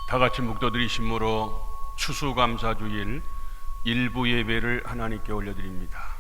다같이 묵도들이 심으로 추수감사주일 일부 예배를 하나님께 올려드립니다.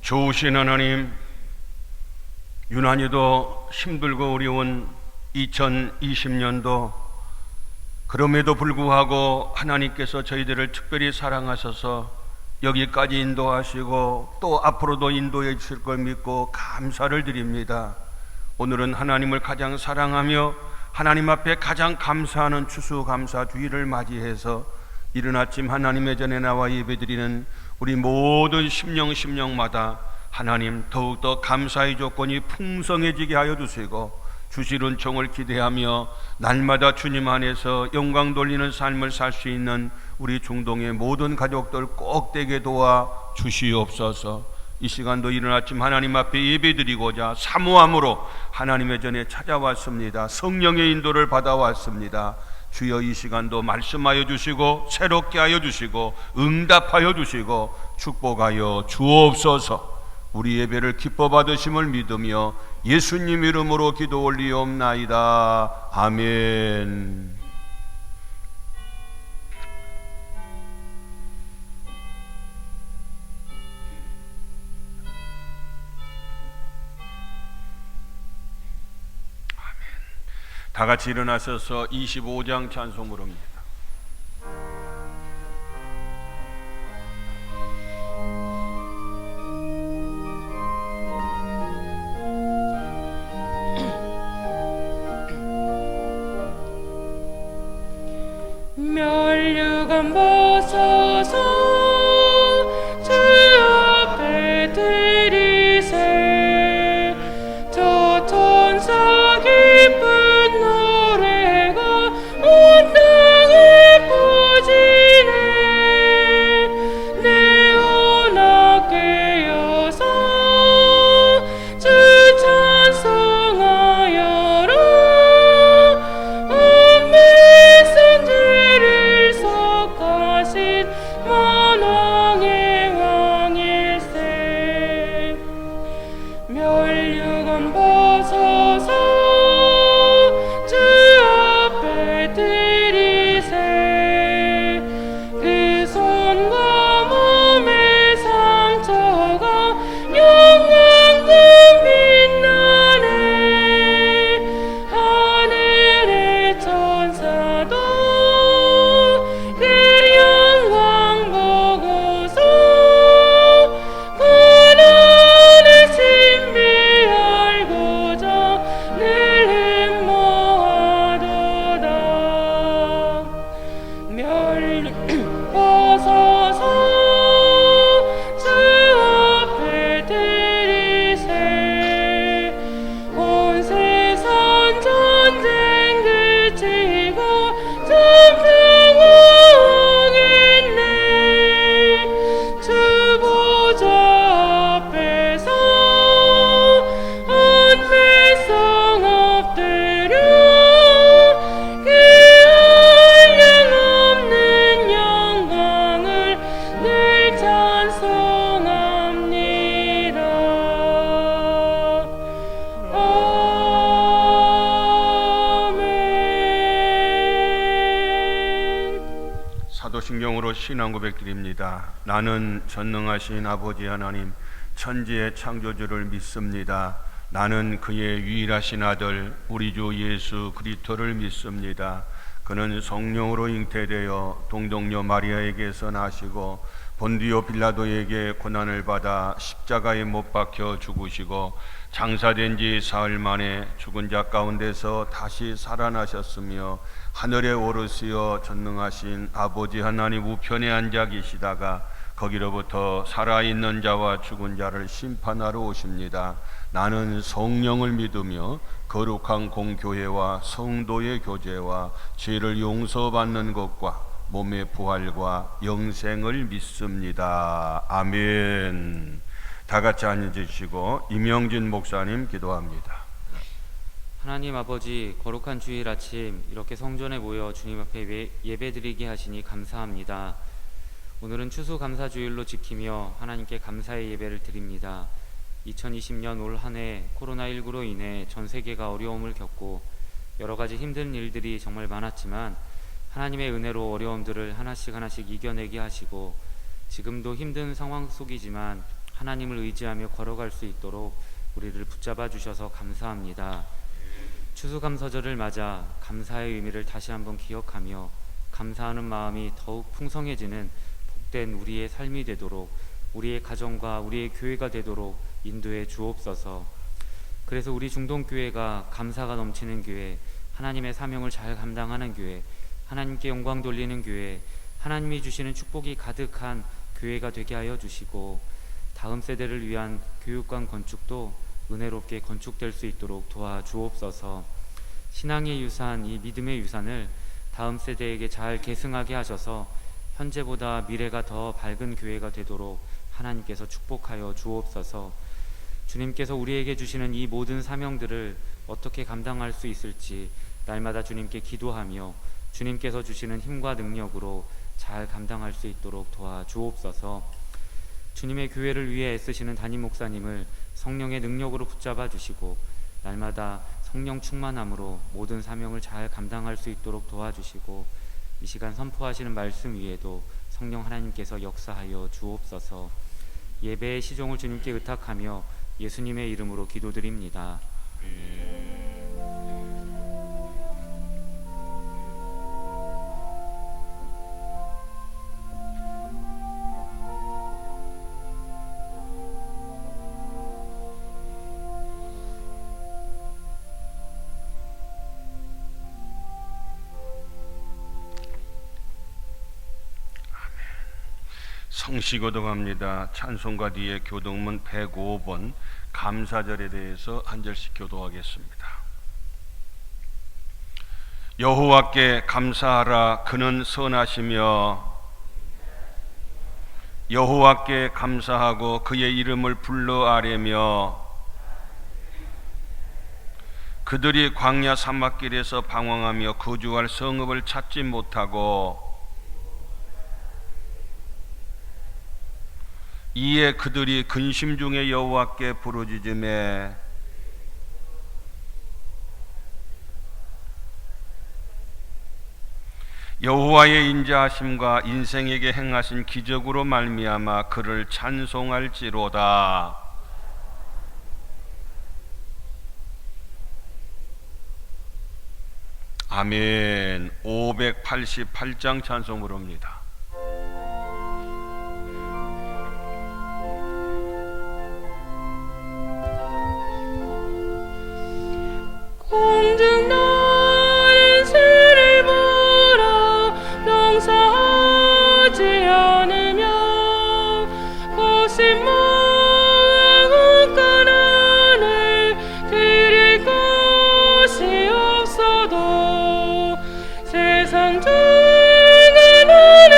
좋으신 하나님, 유난히도 힘들고 어려운 2020년도, 그럼에도 불구하고 하나님께서 저희들을 특별히 사랑하셔서 여기까지 인도하시고 또 앞으로도 인도해 주실 걸 믿고 감사를 드립니다. 오늘은 하나님을 가장 사랑하며 하나님 앞에 가장 감사하는 추수감사주일을 맞이해서 이른 아침 하나님의 전에 나와 예배드리는 우리 모든 심령마다 하나님 더욱더 감사의 조건이 풍성해지게 하여 주시고 주실 은총을 기대하며 날마다 주님 안에서 영광 돌리는 삶을 살 수 있는 우리 중동의 모든 가족들 꼭 되게 도와 주시옵소서. 이 시간도 이른 아침 하나님 앞에 예배드리고자 사모함으로 하나님의 전에 찾아왔습니다. 성령의 인도를 받아왔습니다. 주여, 이 시간도 말씀하여 주시고 새롭게 하여 주시고 응답하여 주시고 축복하여 주옵소서. 우리 예배를 기뻐 받으심을 믿으며 예수님 이름으로 기도 올리옵나이다. 아멘. 다 같이 일어나셔서 25장 찬송 부릅니다. 멸류관 벗어서 주 앞에 드리세. 저 천사 기쁜 노래가 온 땅에 퍼지네. 내 혼악 깨어서 주 찬송하여라. 온 백성 죄를 속하신 만왕의 왕일세. 멸류관 벗어서 주 앞에 드리세. 그 손과 몸의 상처가 영광과 빛나네. 하늘의 천사도 그 영광 보고서 고난의 신비 알고자 늘 흠모하도다. 멸류 벗어서 주 앞에 드리세. 온 세상 전쟁 그치고 전평화 오겠네. 주 보좌 앞에서 온 백성 엎드려 그 한량없는 영광을 늘 찬송합니다. 아멘. 사도신경으로 신앙 고백드립니다. 나는 전능하신 아버지 하나님 천지의 창조주를 믿습니다. 나는 그의 유일하신 아들 우리 주 예수 그리스도를 믿습니다. 그는 성령으로 잉태되어 동정녀 마리아에게서 나시고 본디오 빌라도에게 고난을 받아 십자가에 못 박혀 죽으시고 장사된 지 사흘 만에 죽은 자 가운데서 다시 살아나셨으며 하늘에 오르시어 전능하신 아버지 하나님 우편에 앉아 계시다가 거기로부터 살아있는 자와 죽은 자를 심판하러 오십니다. 나는 성령을 믿으며 거룩한 공교회와 성도의 교제와 죄를 용서받는 것과 몸의 부활과 영생을 믿습니다. 아멘. 다 같이 앉으시고 임영진 목사님 기도합니다. 하나님 아버지, 거룩한 주일 아침 이렇게 성전에 모여 주님 앞에 예배드리게 하시니 감사합니다. 오늘은 추수감사주일로 지키며 하나님께 감사의 예배를 드립니다. 2020년 올 한 해 코로나19로 인해 전 세계가 어려움을 겪고 여러 가지 힘든 일들이 정말 많았지만 하나님의 은혜로 어려움들을 하나씩 이겨내게 하시고 지금도 힘든 상황 속이지만 하나님을 의지하며 걸어갈 수 있도록 우리를 붙잡아 주셔서 감사합니다. 추수감사절을 맞아 감사의 의미를 다시 한번 기억하며 감사하는 마음이 더욱 풍성해지는 복된 우리의 삶이 되도록 우리의 가정과 우리의 교회가 되도록 인도해 주옵소서. 그래서 우리 중동교회가 감사가 넘치는 교회, 하나님의 사명을 잘 감당하는 교회, 하나님께 영광 돌리는 교회, 하나님이 주시는 축복이 가득한 교회가 되게 하여 주시고 다음 세대를 위한 교육관 건축도 은혜롭게 건축될 수 있도록 도와주옵소서. 신앙의 유산, 이 믿음의 유산을 다음 세대에게 잘 계승하게 하셔서 현재보다 미래가 더 밝은 교회가 되도록 하나님께서 축복하여 주옵소서. 주님께서 우리에게 주시는 이 모든 사명들을 어떻게 감당할 수 있을지 날마다 주님께 기도하며 주님께서 주시는 힘과 능력으로 잘 감당할 수 있도록 도와주옵소서. 주님의 교회를 위해 애쓰시는 담임 목사님을 성령의 능력으로 붙잡아 주시고 날마다 성령 충만함으로 모든 사명을 잘 감당할 수 있도록 도와주시고 이 시간 선포하시는 말씀 위에도 성령 하나님께서 역사하여 주옵소서. 예배의 시종을 주님께 의탁하며 예수님의 이름으로 기도드립니다. 성시교독합니다. 찬송가 뒤에 교독문 105번 감사절에 대해서 한 절씩 교도하겠습니다. 여호와께 감사하라. 그는 선하시며 여호와께 감사하고 그의 이름을 불러 아뢰며 그들이 광야 사막길에서 방황하며 거주할 성읍을 찾지 못하고 이에 그들이 근심 중에 여호와께 부르짖으매 여호와의 인자하심과 인생에게 행하신 기적으로 말미암아 그를 찬송할지로다. 아멘. 588장 찬송 부릅니다. 공중 나는 새를 보라. 농사하지 않으며 거센 망한 가난을 드릴 것이 없어도 세상 중에 나는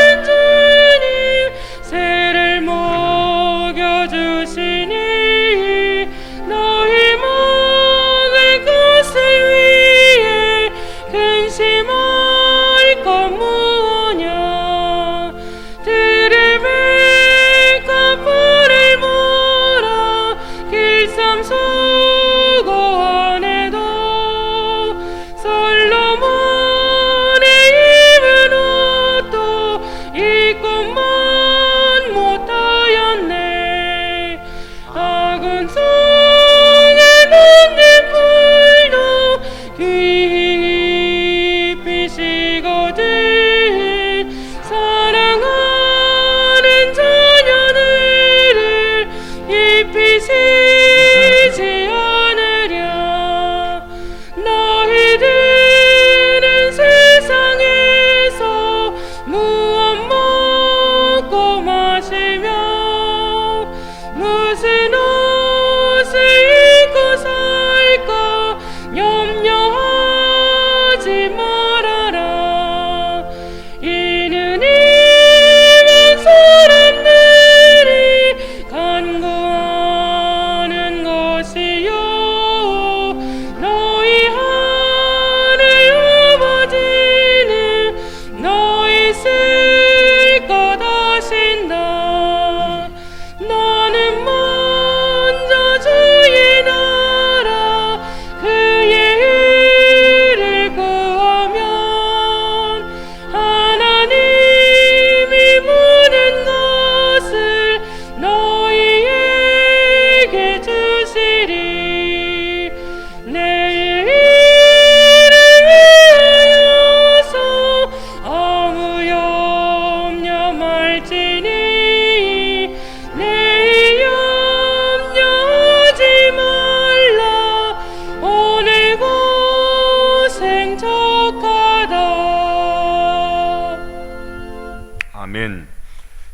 아멘.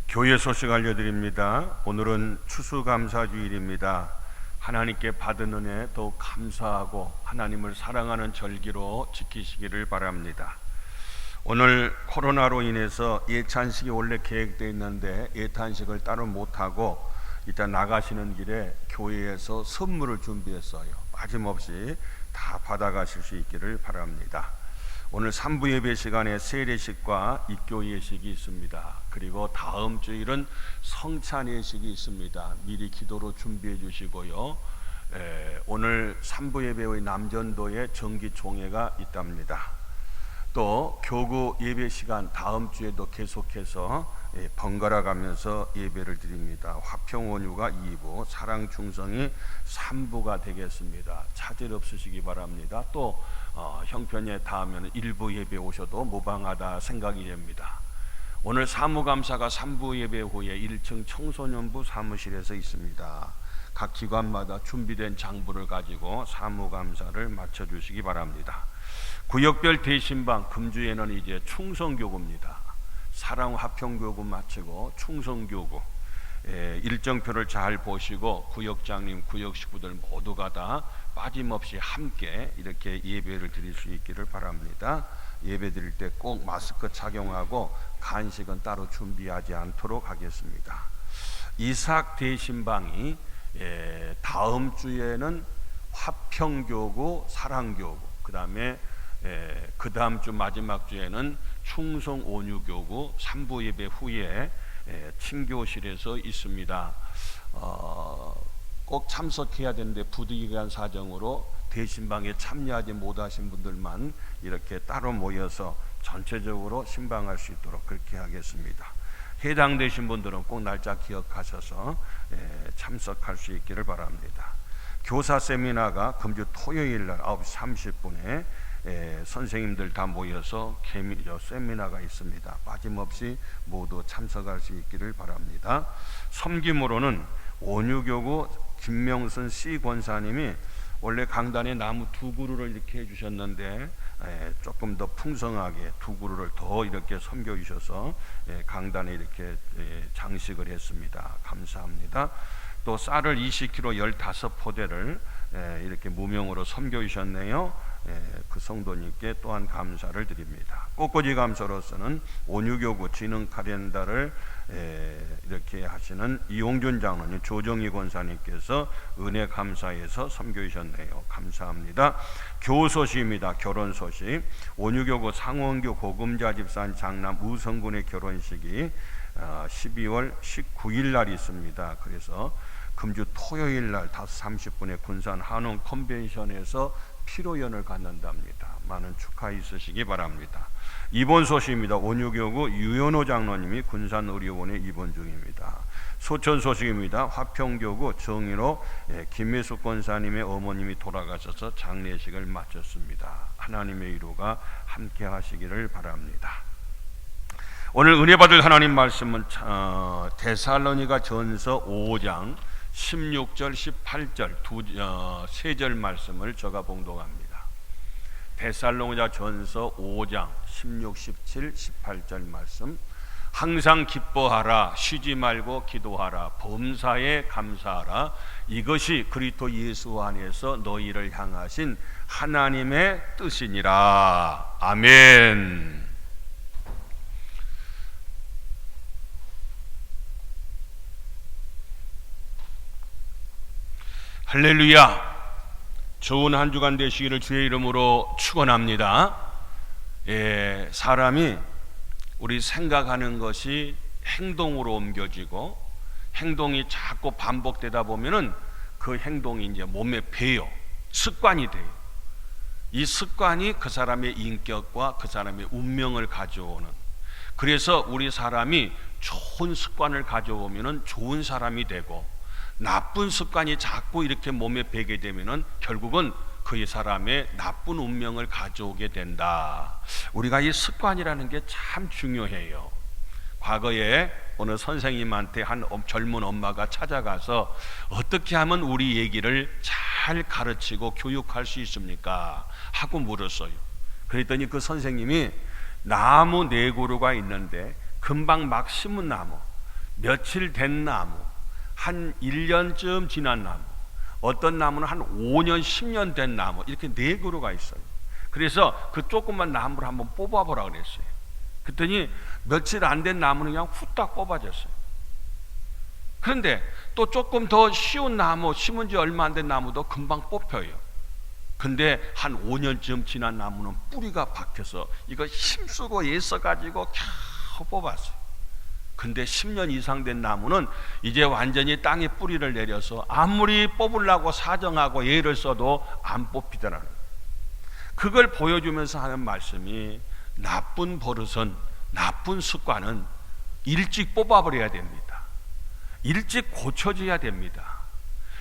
교회 소식 알려드립니다. 오늘은 추수감사주일입니다. 하나님께 받은 은혜 더욱 감사하고 하나님을 사랑하는 절기로 지키시기를 바랍니다. 오늘 코로나로 인해서 예찬식이 원래 계획되어 있는데 예탄식을 따로 못하고 일단 나가시는 길에 교회에서 선물을 준비했어요. 빠짐없이 다 받아가실 수 있기를 바랍니다. 오늘 3부 예배 시간에 세례식과 입교 예식이 있습니다. 그리고 다음 주일은 성찬 예식이 있습니다. 미리 기도로 준비해 주시고요. 오늘 3부 예배의 남전도에 정기 종회가 있답니다. 또 교구 예배 시간 다음 주에도 계속해서 번갈아 가면서 예배를 드립니다. 화평원유가 2부, 사랑충성이 3부가 되겠습니다. 차질 없으시기 바랍니다. 또 형편에 닿으면 1부 예배 오셔도 무방하다 생각이 됩니다. 오늘 사무감사가 3부 예배 후에 1층 청소년부 사무실에서 있습니다. 각 기관마다 준비된 장부를 가지고 사무감사를 마쳐주시기 바랍니다. 구역별 대신방 금주에는 이제 충성교구입니다. 사랑 화평교구 마치고 충성교구 일정표를 잘 보시고 구역장님, 구역 식구들 모두가 다 빠짐없이 함께 이렇게 예배를 드릴 수 있기를 바랍니다. 예배 드릴 때 꼭 마스크 착용하고 간식은 따로 준비하지 않도록 하겠습니다. 이삭 대신방이 다음 주에는 화평교구, 사랑교구, 그 다음에 그 다음 주 마지막 주에는 충성온유교구 3부 예배 후에 친교실에서 있습니다. 꼭 참석해야 되는데 부득이한 사정으로 대신방에 참여하지 못하신 분들만 이렇게 따로 모여서 전체적으로 신방할 수 있도록 그렇게 하겠습니다. 해당되신 분들은 꼭 날짜 기억하셔서 참석할 수 있기를 바랍니다. 교사 세미나가 금주 토요일 날 9시 30분에 선생님들 다 모여서 세미나가 있습니다. 빠짐없이 모두 참석할 수 있기를 바랍니다. 섬김으로는 온유교구 김명순 C 권사님이 원래 강단에 나무 2그루를 이렇게 해주셨는데 조금 더 풍성하게 2그루를 더 이렇게 섬겨 주셔서 강단에 이렇게 장식을 했습니다. 감사합니다. 또 쌀을 20kg 15포대를 이렇게 무명으로 섬겨 주셨네요. 그 성도님께 또한 감사를 드립니다. 꽃꽂이 감사로서는 온유교구 진흥 카렌다를 이렇게 하시는 이용준 장로님, 조정희 권사님께서 은혜 감사에서 섬겨 주셨네요. 감사합니다. 교소식입니다. 결혼 소식. 온유교구 상원교 고금자 집산 장남 우성군의 결혼식이 12월 19일 날 있습니다. 그래서 금주 토요일 날 5시 30분에 군산 한원 컨벤션에서 피로연을 갖는답니다. 많은 축하 있으시기 바랍니다. 입원 소식입니다. 온유교구 유연호 장로님이 군산 의료원에 입원 중입니다. 소천 소식입니다. 화평교구 정인호 김혜숙 권사님의 어머님이 돌아가셔서 장례식을 마쳤습니다. 하나님의 위로가 함께 하시기를 바랍니다. 오늘 은혜 받을 하나님 말씀은 데살로니가 전서 5장 16절 18절 세 절 말씀을 제가 봉독합니다. 데살로니가 전서 5장 16, 17, 18절 말씀. 항상 기뻐하라, 쉬지 말고 기도하라, 범사에 감사하라. 이것이 그리스도 예수 안에서 너희를 향하신 하나님의 뜻이니라. 아멘. 할렐루야. 좋은 한 주간 되시기를 주의 이름으로 축원합니다. 사람이 우리 생각하는 것이 행동으로 옮겨지고 행동이 자꾸 반복되다 보면은 그 행동이 이제 몸에 배요. 습관이 돼요. 이 습관이 그 사람의 인격과 그 사람의 운명을 가져오는. 그래서 우리 사람이 좋은 습관을 가져오면은 좋은 사람이 되고 나쁜 습관이 자꾸 이렇게 몸에 배게 되면은 결국은 그 사람의 나쁜 운명을 가져오게 된다. 우리가 이 습관이라는 게 참 중요해요. 과거에 어느 선생님한테 한 젊은 엄마가 찾아가서 어떻게 하면 우리 얘기를 잘 가르치고 교육할 수 있습니까? 하고 물었어요. 그랬더니 그 선생님이 나무 4그루가 있는데 금방 막 심은 나무, 며칠 된 나무, 한 1년쯤 지난 나무, 어떤 나무는 한 5년, 10년 된 나무, 이렇게 4그루가 있어요. 그래서 그 조그만 나무를 한번 뽑아보라 그랬어요. 그랬더니 며칠 안 된 나무는 그냥 후딱 뽑아졌어요. 그런데 또 조금 더 쉬운 나무, 심은 지 얼마 안 된 나무도 금방 뽑혀요. 근데 한 5년쯤 지난 나무는 뿌리가 박혀서 이거 힘쓰고 애써가지고 겨우 뽑았어요. 근데 10년 이상 된 나무는 이제 완전히 땅에 뿌리를 내려서 아무리 뽑으려고 사정하고 애를 써도 안 뽑히더라는 거예요. 그걸 보여주면서 하는 말씀이 나쁜 버릇은, 나쁜 습관은 일찍 뽑아버려야 됩니다. 일찍 고쳐져야 됩니다.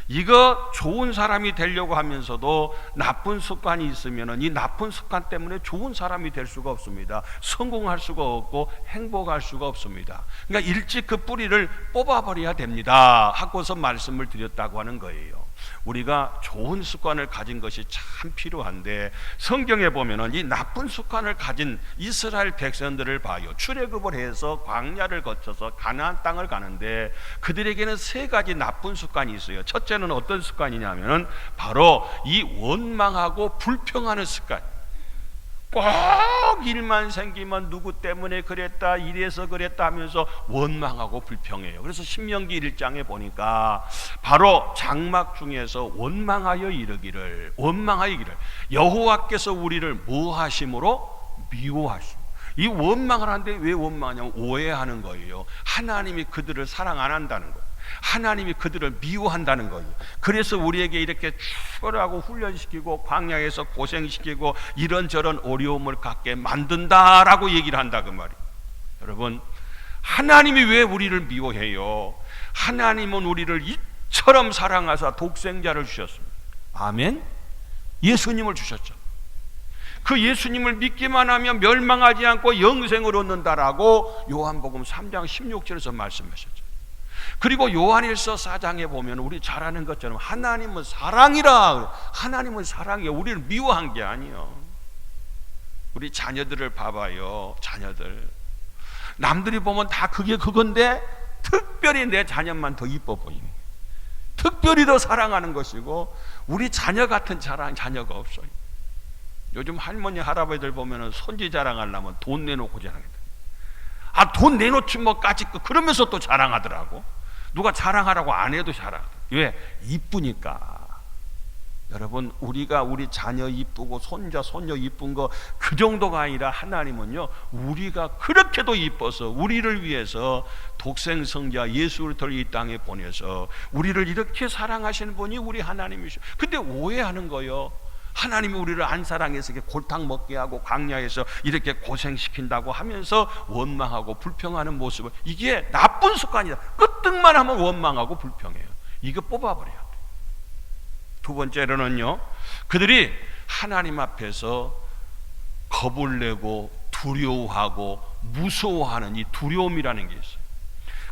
이거 좋은 사람이 되려고 하면서도 나쁜 습관이 있으면 이 나쁜 습관 때문에 좋은 사람이 될 수가 없습니다. 성공할 수가 없고 행복할 수가 없습니다. 그러니까 일찍 그 뿌리를 뽑아버려야 됩니다 하고서 말씀을 드렸다고 하는 거예요. 우리가 좋은 습관을 가진 것이 참 필요한데, 성경에 보면은 이 나쁜 습관을 가진 이스라엘 백성들을 봐요. 출애굽을 해서 광야를 거쳐서 가나안 땅을 가는데 그들에게는 3가지 나쁜 습관이 있어요. 첫째는 어떤 습관이냐면은 바로 이 원망하고 불평하는 습관. 꼭 일만 생기면 누구 때문에 그랬다, 이래서 그랬다 하면서 원망하고 불평해요. 그래서 신명기 1장에 보니까 바로 장막 중에서 원망하여 이르기를 여호와께서 우리를 뭐 하심으로? 미워하심. 이 원망을 하는데 왜 원망하냐면 오해하는 거예요. 하나님이 그들을 사랑 안 한다는 거예요. 하나님이 그들을 미워한다는 거예요. 그래서 우리에게 이렇게 추월하고 훈련시키고 광야에서 고생시키고 이런저런 어려움을 갖게 만든다라고 얘기를 한다 그 말이에요. 여러분, 하나님이 왜 우리를 미워해요? 하나님은 우리를 이처럼 사랑하사 독생자를 주셨습니다. 아멘? 예수님을 주셨죠. 그 예수님을 믿기만 하면 멸망하지 않고 영생을 얻는다라고 요한복음 3장 16절에서 말씀하셨죠. 그리고 요한일서 4장에 보면 우리 잘 아는 것처럼 하나님은 사랑이라, 하나님은 사랑이에요. 우리를 미워한 게 아니에요. 우리 자녀들을 봐봐요. 자녀들 남들이 보면 다 그게 그건데 특별히 내 자녀만 더 이뻐 보이는 거예요. 특별히 더 사랑하는 것이고 우리 자녀 같은 자녀가 없어요. 요즘 할머니 할아버지들 보면 손지 자랑하려면 돈 내놓고 자랑해요. 돈 내놓지 뭐까짓 거 그러면서 또 자랑하더라고. 누가 자랑하라고 안 해도 자랑하더라고. 왜? 이쁘니까. 여러분, 우리가 우리 자녀 이쁘고 손자 손녀 이쁜 거 그 정도가 아니라 하나님은요, 우리가 그렇게도 이뻐서 우리를 위해서 독생성자 예수 그리스도를 이 땅에 보내서 우리를 이렇게 사랑하시는 분이 우리 하나님이시죠. 근데 오해하는 거예요. 하나님이 우리를 안 사랑해서 이렇게 골탕 먹게 하고 광야에서 이렇게 고생시킨다고 하면서 원망하고 불평하는 모습을, 이게 나쁜 습관이다. 끄떡만 하면 원망하고 불평해요. 이거 뽑아버려야 돼요. 두 번째로는요, 그들이 하나님 앞에서 겁을 내고 두려워하고 무서워하는 이 두려움이라는 게 있어요.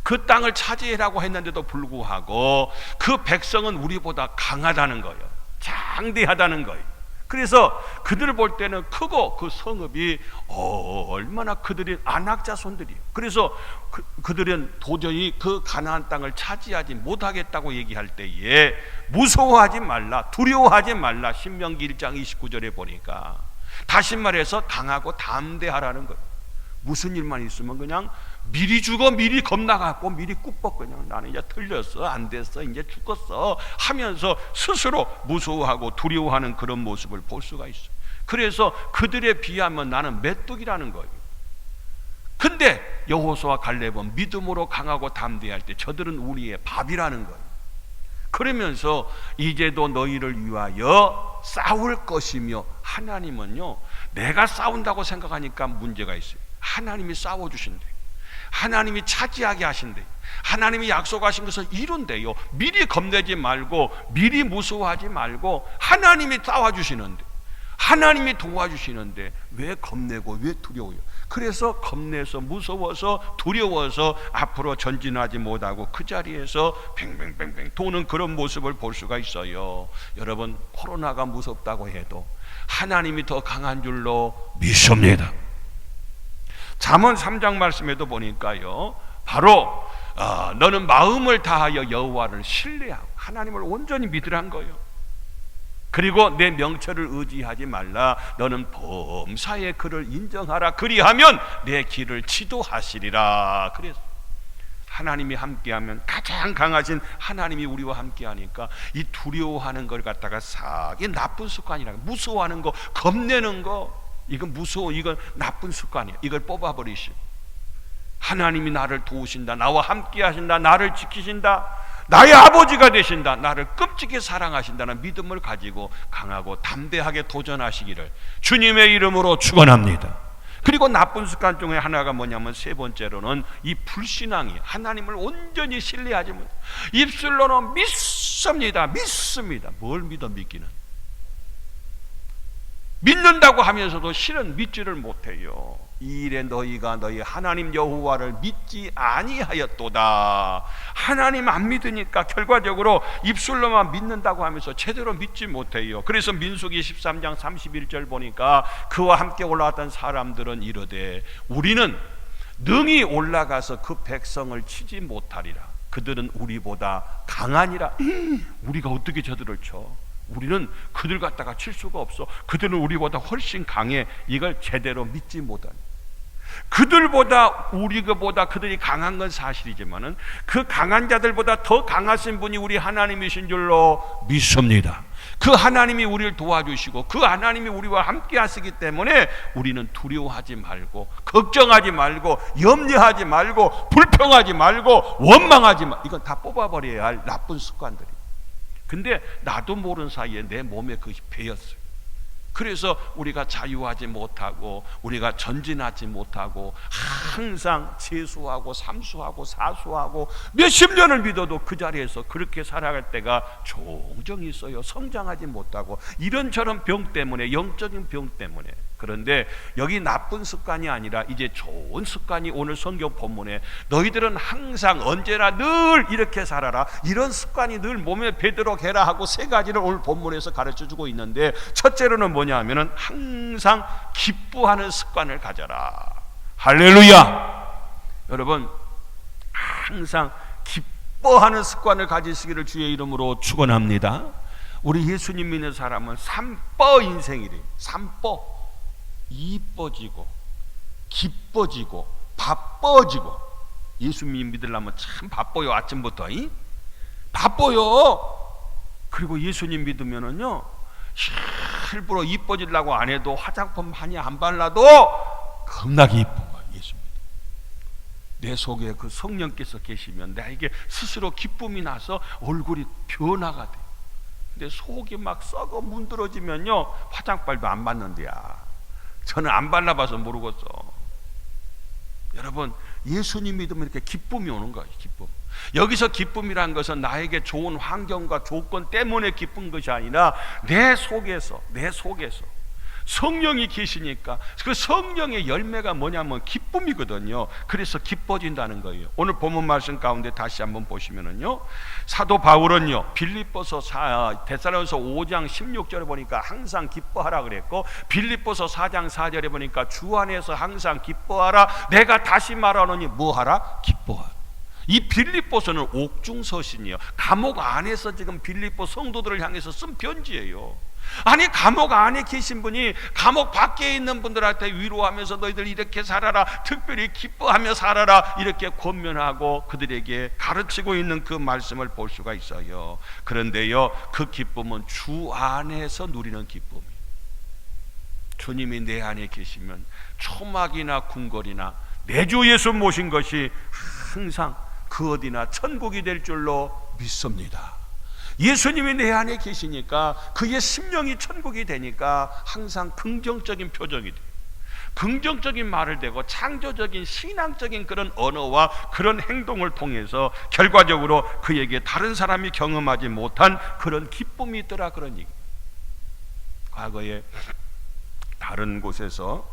그 땅을 차지하라고 했는데도 불구하고 그 백성은 우리보다 강하다는 거예요. 장대하다는 거예요. 그래서 그들을 볼 때는 크고 그 성읍이 얼마나 그들이 안악자손들이에요. 그래서 그들은 도저히 그 가나안 땅을 차지하지 못하겠다고 얘기할 때에 무서워하지 말라, 두려워하지 말라. 신명기 1장 29절에 보니까 다시 말해서 강하고 담대하라는 거예요. 무슨 일만 있으면 그냥 미리 죽어, 미리 겁나갖고 미리 꾹뻑 그냥 나는 이제 틀렸어, 안 됐어, 이제 죽었어 하면서 스스로 무서워하고 두려워하는 그런 모습을 볼 수가 있어요. 그래서 그들에 비하면 나는 메뚜기라는 거예요. 근데 여호수아와 갈렙은 믿음으로 강하고 담대할 때 저들은 우리의 밥이라는 거예요. 그러면서 이제도 너희를 위하여 싸울 것이며, 하나님은요, 내가 싸운다고 생각하니까 문제가 있어요. 하나님이 싸워주신대. 하나님이 차지하게 하신대. 하나님이 약속하신 것을 이룬대요. 미리 겁내지 말고 미리 무서워하지 말고 하나님이 싸워주시는데, 하나님이 도와주시는데 왜 겁내고 왜 두려워요? 그래서 겁내서 무서워서 두려워서 앞으로 전진하지 못하고 그 자리에서 뱅뱅뱅뱅 도는 그런 모습을 볼 수가 있어요. 여러분, 코로나가 무섭다고 해도 하나님이 더 강한 줄로 믿습니다. 잠언 3장 말씀에도 보니까요, 바로 너는 마음을 다하여 여호와를 신뢰하고 하나님을 온전히 믿으란 거예요. 그리고 내 명철을 의지하지 말라. 너는 범사에 그를 인정하라. 그리하면 내 길을 지도하시리라. 그래서 하나님이 함께하면, 가장 강하신 하나님이 우리와 함께하니까 이 두려워하는 걸 갖다가 이 나쁜 습관이라. 무서워하는 거, 겁내는 거, 이건 무서워, 이건 나쁜 습관이야. 이걸 뽑아버리시고 하나님이 나를 도우신다, 나와 함께하신다, 나를 지키신다, 나의 아버지가 되신다, 나를 끔찍히 사랑하신다는 믿음을 가지고 강하고 담대하게 도전하시기를 주님의 이름으로 축원합니다. 그리고 나쁜 습관 중에 하나가 뭐냐면, 세 번째로는 이 불신앙이, 하나님을 온전히 신뢰하지 못, 입술로는 믿습니다, 믿습니다. 뭘 믿어? 믿기는 믿는다고 하면서도 실은 믿지를 못해요. 이 일에 너희가 너희 하나님 여호와를 믿지 아니하였도다. 하나님 안 믿으니까 결과적으로 입술로만 믿는다고 하면서 제대로 믿지 못해요. 그래서 민수기 13장 31절 보니까 그와 함께 올라왔던 사람들은 이르되 우리는 능히 올라가서 그 백성을 치지 못하리라. 그들은 우리보다 강하니라. 우리가 어떻게 저들을 쳐? 우리는 그들 갖다가 칠 수가 없어. 그들은 우리보다 훨씬 강해. 이걸 제대로 믿지 못하니, 우리보다 그들이 강한 건 사실이지만은 그 강한 자들보다 더 강하신 분이 우리 하나님이신 줄로 믿습니다. 그 하나님이 우리를 도와주시고 그 하나님이 우리와 함께 하시기 때문에 우리는 두려워하지 말고, 걱정하지 말고, 염려하지 말고, 불평하지 말고, 원망하지 말고. 이건 다 뽑아버려야 할 나쁜 습관들이. 근데 나도 모르는 사이에 내 몸에 그것이 배였어요. 그래서 우리가 자유하지 못하고, 우리가 전진하지 못하고, 항상 재수하고 삼수하고 사수하고 몇십 년을 믿어도 그 자리에서 그렇게 살아갈 때가 종종 있어요. 성장하지 못하고, 이런저런 병 때문에, 영적인 병 때문에. 그런데 여기 나쁜 습관이 아니라 이제 좋은 습관이 오늘 성경 본문에, 너희들은 항상 언제나 늘 이렇게 살아라, 이런 습관이 늘 몸에 배도록 해라 하고 세 가지를 오늘 본문에서 가르쳐주고 있는데, 첫째로는 뭐냐 하면은 항상 기뻐하는 습관을 가져라. 할렐루야. 여러분, 항상 기뻐하는 습관을 가지시기를 주의 이름으로 축원합니다. 우리 예수님 믿는 사람은 삼뻐 인생이래요. 삼뻐. 이뻐지고, 기뻐지고, 바빠지고. 예수님 믿으려면 참 바빠요. 아침부터 바빠요. 그리고 예수님 믿으면은요, 일부러 이뻐지려고 안 해도, 화장품 많이 안 발라도 겁나게 이쁜 거예요. 예수 믿으면. 내 속에 그 성령께서 계시면 나에게 스스로 기쁨이 나서 얼굴이 변화가 돼. 근데 속이 막 썩어 문드러지면요, 화장빨도 안 받는데야. 저는 안 발라봐서 모르겠어. 여러분, 예수님 믿으면 이렇게 기쁨이 오는 거예요. 기쁨. 여기서 기쁨이란 것은 나에게 좋은 환경과 조건 때문에 기쁜 것이 아니라 내 속에서 성령이 계시니까 그 성령의 열매가 뭐냐면 기쁨이거든요. 그래서 기뻐진다는 거예요. 오늘 본문 말씀 가운데 다시 한번 보시면은요, 사도 바울은요, 빌립보서 데살로니가서 5장 16절에 보니까 항상 기뻐하라 그랬고, 빌립보서 4장 4절에 보니까 주 안에서 항상 기뻐하라. 내가 다시 말하노니 뭐하라? 기뻐하라. 이 빌립보서는 옥중서신이에요. 감옥 안에서 지금 빌립보 성도들을 향해서 쓴 편지예요. 아니, 감옥 안에 계신 분이 감옥 밖에 있는 분들한테 위로하면서 너희들 이렇게 살아라, 특별히 기뻐하며 살아라, 이렇게 권면하고 그들에게 가르치고 있는 그 말씀을 볼 수가 있어요. 그런데요, 그 기쁨은 주 안에서 누리는 기쁨이에요. 주님이 내 안에 계시면 초막이나 궁궐이나 내 주 예수 모신 것이 항상 그 어디나 천국이 될 줄로 믿습니다. 예수님이 내 안에 계시니까 그의 심령이 천국이 되니까 항상 긍정적인 표정이 돼요. 긍정적인 말을 대고 창조적인 신앙적인 그런 언어와 그런 행동을 통해서 결과적으로 그에게 다른 사람이 경험하지 못한 그런 기쁨이 있더라, 그런 얘기. 과거에 다른 곳에서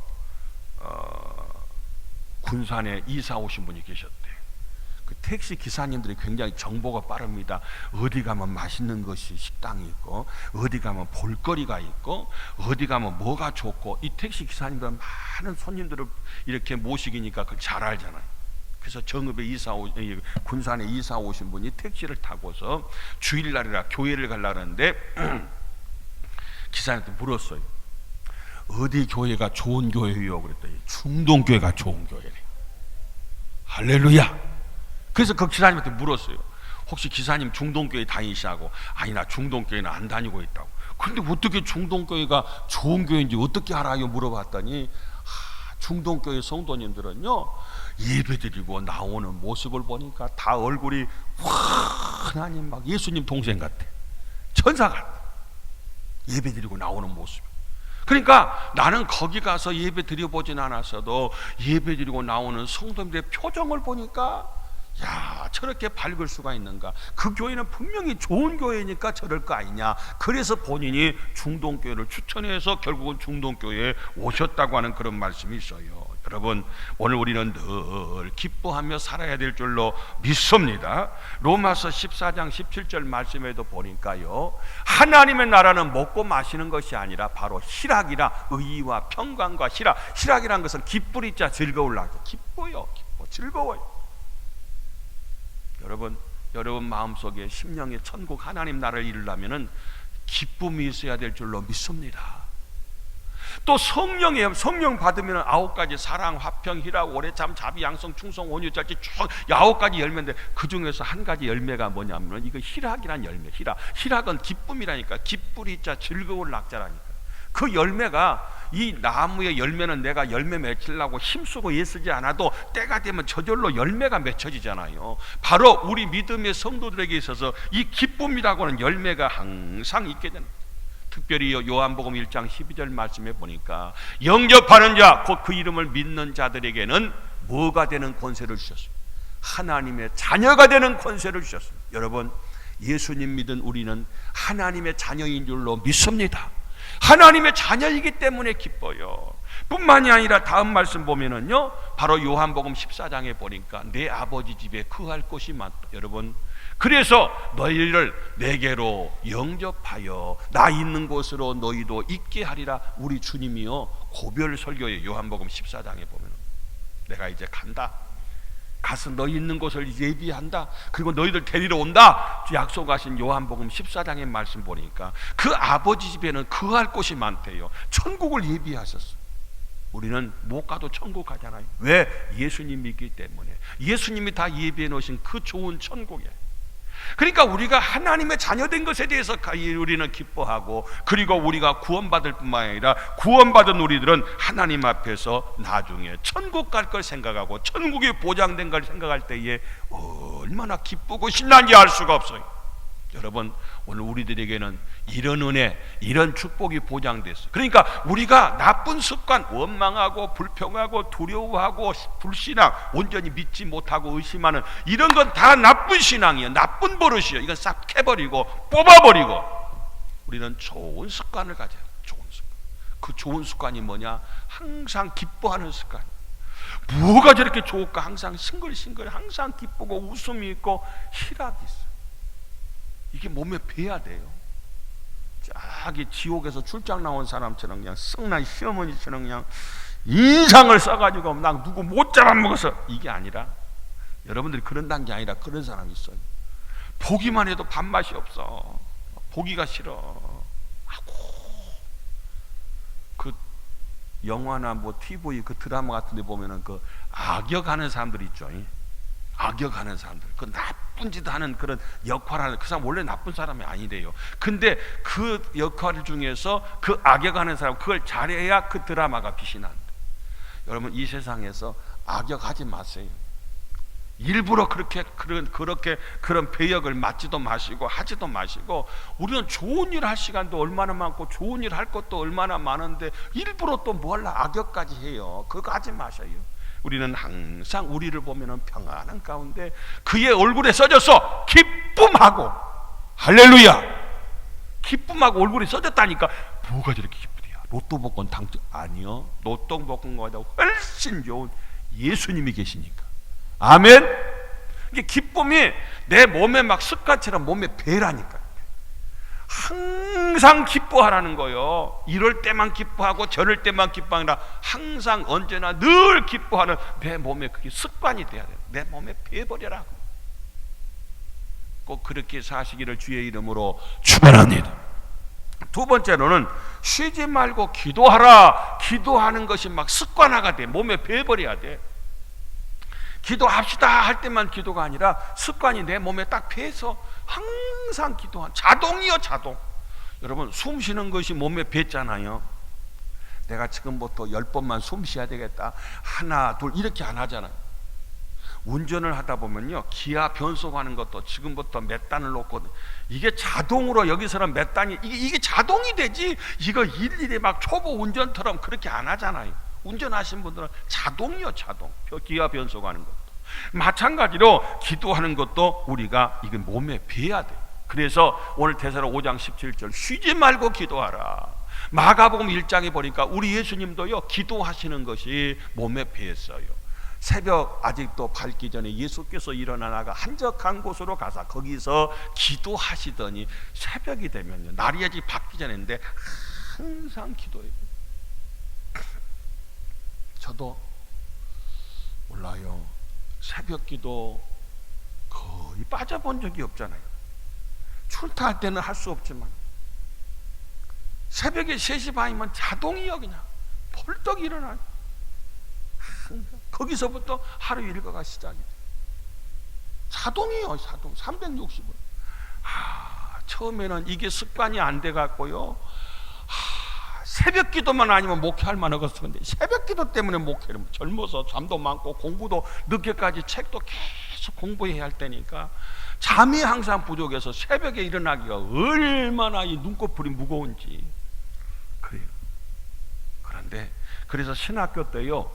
군산에 이사 오신 분이 계셨대. 그 택시 기사님들이 굉장히 정보가 빠릅니다. 어디 가면 맛있는 것이 식당이 있고, 어디 가면 볼거리가 있고, 어디 가면 뭐가 좋고, 이 택시 기사님들은 많은 손님들을 이렇게 모시기니까 그걸 잘 알잖아요. 그래서 정읍에 군산에 이사 오신 분이 택시를 타고서 주일날이라 교회를 가려는데 기사님한테 물었어요. 어디 교회가 좋은 교회요? 그랬더니 중동교회가 좋은 교회래. 할렐루야. 그래서 그 기사님한테 물었어요. 혹시 기사님 중동교회 다니시냐고. 아니, 나 중동교회는 안 다니고 있다고. 근데 어떻게 중동교회가 좋은 교회인지 어떻게 알아요? 물어봤더니 중동교회 성도님들은요, 예배드리고 나오는 모습을 보니까 다 얼굴이 하나님 막 예수님 동생 같아. 천사 같아. 예배드리고 나오는 모습. 그러니까 나는 거기 가서 예배 드려보진 않았어도 예배드리고 나오는 성도님들의 표정을 보니까, 야, 저렇게 밝을 수가 있는가. 그 교회는 분명히 좋은 교회니까 저럴 거 아니냐. 그래서 본인이 중동교회를 추천해서 결국은 중동교회에 오셨다고 하는 그런 말씀이 있어요. 여러분, 오늘 우리는 늘 기뻐하며 살아야 될 줄로 믿습니다. 로마서 14장 17절 말씀에도 보니까요, 하나님의 나라는 먹고 마시는 것이 아니라 바로 희락이라. 의와 평강과 희락이란 것은 기쁠 자 즐거울라. 기뻐요. 기뻐, 즐거워요. 여러분 마음속에 심령의 천국 하나님 나라를 이루려면은 기쁨이 있어야 될 줄로 믿습니다. 또 성령 받으면 9가지 사랑, 화평, 희락, 오래 참, 자비, 양성, 충성, 온유, 절제 쭉 9가지 열매인데 그 중에서 한 가지 열매가 뭐냐면 이거 희락이란 열매. 희락은 기쁨이라니까. 기쁠이 자 즐거울 낙자라니까. 그 열매가, 이 나무의 열매는 내가 열매 맺히려고 힘쓰고 애쓰지 않아도 때가 되면 저절로 열매가 맺혀지잖아요. 바로 우리 믿음의 성도들에게 있어서 이 기쁨이라고 하는 열매가 항상 있게 되는, 특별히 요한복음 1장 12절 말씀에 보니까 영접하는 자, 곧 그 이름을 믿는 자들에게는 뭐가 되는 권세를 주셨어요? 하나님의 자녀가 되는 권세를 주셨어요. 여러분, 예수님 믿은 우리는 하나님의 자녀인 줄로 믿습니다. 하나님의 자녀이기 때문에 기뻐요. 뿐만이 아니라 다음 말씀 보면은요, 바로 요한복음 14장에 보니까 내 아버지 집에 거할 곳이 많다. 여러분, 그래서 너희를 내게로 영접하여 나 있는 곳으로 너희도 있게 하리라. 우리 주님이요 고별 설교에 요한복음 14장에 보면 내가 이제 간다. 가서 너희 있는 곳을 예비한다. 그리고 너희들 데리러 온다. 약속하신 요한복음 14장의 말씀 보니까 그 아버지 집에는 거할 곳이 많대요. 천국을 예비하셨어. 우리는 못 가도 천국 가잖아요. 왜? 예수님 믿기 때문에. 예수님이 다 예비해 놓으신 그 좋은 천국에. 그러니까 우리가 하나님의 자녀된 것에 대해서 우리는 기뻐하고, 그리고 우리가 구원받을 뿐만 아니라 구원받은 우리들은 하나님 앞에서 나중에 천국 갈 걸 생각하고 천국이 보장된 걸 생각할 때에 얼마나 기쁘고 신난지 알 수가 없어요. 여러분, 오늘 우리들에게는 이런 은혜, 이런 축복이 보장됐어요. 그러니까 우리가 나쁜 습관, 원망하고 불평하고 두려워하고 불신앙, 온전히 믿지 못하고 의심하는 이런 건 다 나쁜 신앙이에요. 나쁜 버릇이에요. 이건 싹 캐버리고 뽑아버리고 우리는 좋은 습관을 가져요. 좋은 습관. 그 좋은 습관이 뭐냐? 항상 기뻐하는 습관. 뭐가 저렇게 좋을까? 항상 싱글싱글, 항상 기쁘고 웃음이 있고 희락이 있어요. 이게 몸에 배야 돼요. 저기 지옥에서 출장 나온 사람처럼 그냥 썩난 시어머니처럼 그냥 인상을 써가지고 나 누구 못 잡아먹어서, 이게 아니라, 여러분들이 그런다는 게 아니라 그런 사람이 있어요. 보기만 해도 밥맛이 없어. 보기가 싫어. 아고 그 영화나 뭐 TV 그 드라마 같은 데 보면은 그 악역하는 사람들 있죠. 악역하는 사람들, 그 나쁜 짓 하는 그런 역할을, 그 사람 원래 나쁜 사람이 아니래요. 근데 그 역할 중에서 그 악역하는 사람, 그걸 잘해야 그 드라마가 빛이 난다. 여러분, 이 세상에서 악역하지 마세요. 일부러 그런 배역을 맡지도 마시고 하지도 마시고, 우리는 좋은 일 할 시간도 얼마나 많고 좋은 일 할 것도 얼마나 많은데 일부러 또 뭘 악역까지 해요. 그거 하지 마셔요. 우리는 항상 우리를 보면은 평안한 가운데 그의 얼굴에 써져서 기쁨하고, 할렐루야, 기쁨하고 얼굴에 써졌다니까. 뭐가 저렇게 기쁘대요? 로또 복권 당첨? 아니요, 로또 복권보다 훨씬 좋은 예수님이 계시니까. 아멘. 이게 기쁨이 내 몸에 막 습관처럼 몸에 배라니까. 항상 기뻐하라는 거예요. 이럴 때만 기뻐하고 저럴 때만 기뻐하라. 항상 언제나 늘 기뻐하는 내 몸에 그게 습관이 돼야 돼요. 내 몸에 배버려라. 꼭 그렇게 사시기를 주의 이름으로 축원합니다. 두 번째로는 쉬지 말고 기도하라. 기도하는 것이 막 습관화가 돼. 몸에 배버려야 돼. 기도합시다 할 때만 기도가 아니라 습관이 내 몸에 딱 배서 항상 기도한 자동이요, 자동. 여러분, 숨 쉬는 것이 몸에 뱄잖아요. 내가 지금부터 10번만 숨 쉬어야 되겠다, 하나 둘 이렇게 안 하잖아요. 운전을 하다 보면요, 기아 변속하는 것도 지금부터 몇 단을 놓고, 이게 자동으로 여기서는 몇 단이, 이게 자동이 되지, 이거 일일이 막 초보 운전처럼 그렇게 안 하잖아요. 운전하신 분들은 자동이요, 자동. 기아 변속하는 것도 마찬가지로 기도하는 것도 우리가 이게 몸에 배야 돼. 그래서 오늘 데살로 5장 17절 쉬지 말고 기도하라. 마가복음 1장에 보니까 우리 예수님도요, 기도하시는 것이 몸에 배했어요. 새벽 아직도 밝기 전에 예수께서 일어나다가 한적한 곳으로 가서 거기서 기도하시더니 새벽이 되면요, 날이 아직 밝기 전인데 항상 기도해요. 저도 몰라요, 새벽 기도 거의 빠져본 적이 없잖아요. 출타할 때는 할 수 없지만 새벽에 3시 반이면 자동이요, 그냥 벌떡 일어나요. 거기서부터 하루 일과가 시작이 돼요. 자동이요, 자동. 360분. 처음에는 이게 습관이 안 돼 갖고요, 새벽 기도만 아니면 목회할 만하겠어. 근데 새벽 기도 때문에 목회를, 젊어서 잠도 많고 공부도 늦게까지 책도 계속 공부해야 할 때니까 잠이 항상 부족해서 새벽에 일어나기가 얼마나 이 눈꺼풀이 무거운지. 그래요. 그런데 그래서 신학교 때요,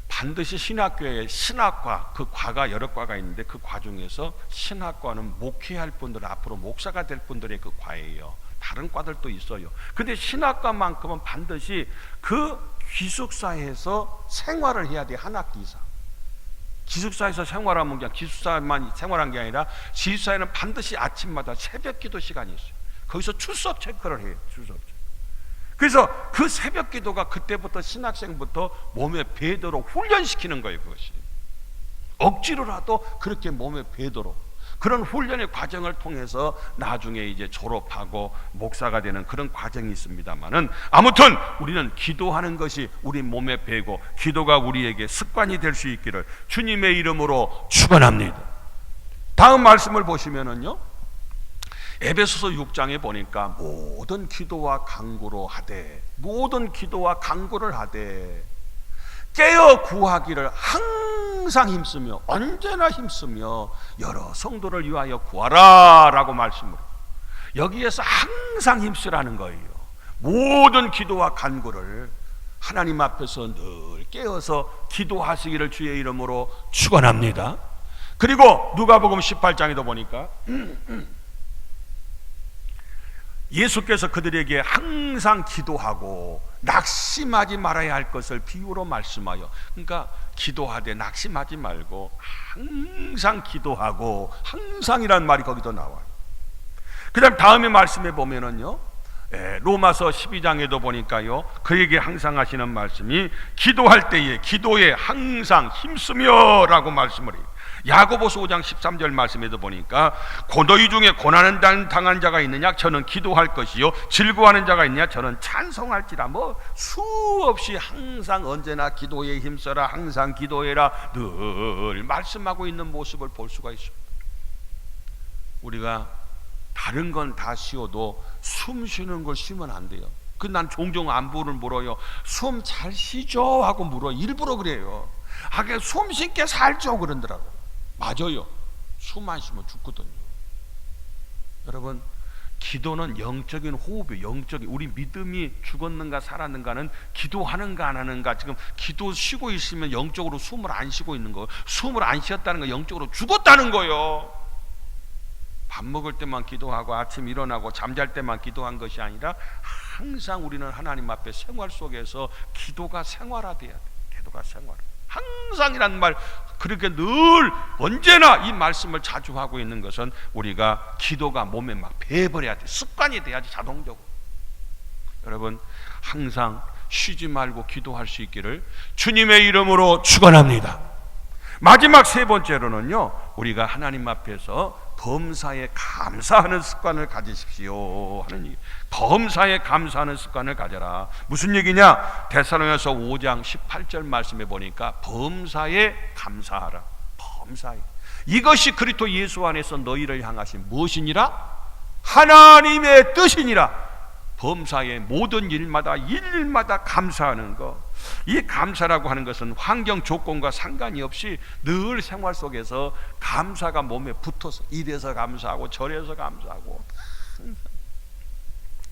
반드시 신학교에 신학과, 그 과가 여러 과가 있는데 그 과 중에서 신학과는 목회할 분들, 앞으로 목사가 될 분들의 그 과예요. 다른 과들도 있어요. 근데 신학과만큼은 반드시 그 기숙사에서 생활을 해야 돼. 한 학기 이상. 기숙사에서 생활하면 그냥 기숙사만 생활한 게 아니라 기숙사에는 반드시 아침마다 새벽 기도 시간이 있어요. 거기서 출석 체크를 해요. 출석 체크. 그래서 그 새벽 기도가 그때부터 신학생부터 몸에 배도록 훈련시키는 거예요. 그것이 억지로라도 그렇게 몸에 배도록 그런 훈련의 과정을 통해서 나중에 이제 졸업하고 목사가 되는 그런 과정이 있습니다만은, 아무튼 우리는 기도하는 것이 우리 몸에 배고 기도가 우리에게 습관이 될 수 있기를 주님의 이름으로 축원합니다. 다음 말씀을 보시면은요, 에베소서 6장에 보니까 모든 기도와 간구로 하되, 모든 기도와 간구를 하되 깨어 구하기를 항상 힘쓰며, 언제나 힘쓰며 여러 성도를 위하여 구하라 라고 말씀을, 여기에서 항상 힘쓰라는 거예요. 모든 기도와 간구를 하나님 앞에서 늘 깨어서 기도하시기를 주의 이름으로 축원합니다. 그리고 누가복음 18장에도 보니까 예수께서 그들에게 항상 기도하고 낙심하지 말아야 할 것을 비유로 말씀하여, 그러니까 기도하되 낙심하지 말고 항상 기도하고, 항상이란 말이 거기도 나와요. 그 다음 다음에 말씀에 보면은요, 로마서 12장에도 보니까요, 그에게 항상 하시는 말씀이 기도할 때에 기도에 항상 힘쓰며 라고 말씀을 해요. 야고보서 5장 13절 말씀에도 보니까 너희 중에 고난을 당한 자가 있느냐, 저는 기도할 것이요, 즐거워하는 자가 있느냐, 저는 찬송할지라. 뭐 수없이 항상 언제나 기도에 힘써라, 항상 기도해라 늘 말씀하고 있는 모습을 볼 수가 있습니다. 우리가 다른 건 다 쉬어도 숨 쉬는 걸 쉬면 안 돼요. 난 종종 안부를 물어요. 숨 잘 쉬죠 하고 물어. 일부러 그래요. 그냥 숨 쉽게 살죠 그러더라고요. 맞아요. 숨 안 쉬면 죽거든요. 여러분, 기도는 영적인 호흡이에요. 영적인, 우리 믿음이 죽었는가 살았는가는 기도하는가 안 하는가. 지금 기도 쉬고 있으면 영적으로 숨을 안 쉬고 있는 거예요. 숨을 안 쉬었다는 거 영적으로 죽었다는 거예요. 밥 먹을 때만 기도하고 아침 일어나고 잠잘 때만 기도한 것이 아니라 항상 우리는 하나님 앞에 생활 속에서 기도가 생활화돼야 돼. 기도가 생활화. 항상이란 말, 그렇게 늘 언제나 이 말씀을 자주 하고 있는 것은 우리가 기도가 몸에 막 배버려야 돼. 습관이 돼야지 자동적으로. 여러분 항상 쉬지 말고 기도할 수 있기를 주님의 이름으로 축원합니다. 마지막 세 번째로는요, 우리가 하나님 앞에서 범사에 감사하는 습관을 가지십시오 하는 얘기. 범사에 감사하는 습관을 가져라. 무슨 얘기냐? 데살로니가서 5장 18절 말씀에 보니까 범사에 감사하라. 범사에. 이것이 그리스도 예수 안에서 너희를 향하신 무엇이니라? 하나님의 뜻이니라. 범사의 모든 일마다 일마다 감사하는 것. 이 감사라고 하는 것은 환경 조건과 상관이 없이 늘 생활 속에서 감사가 몸에 붙어서 이래서 감사하고 저래서 감사하고.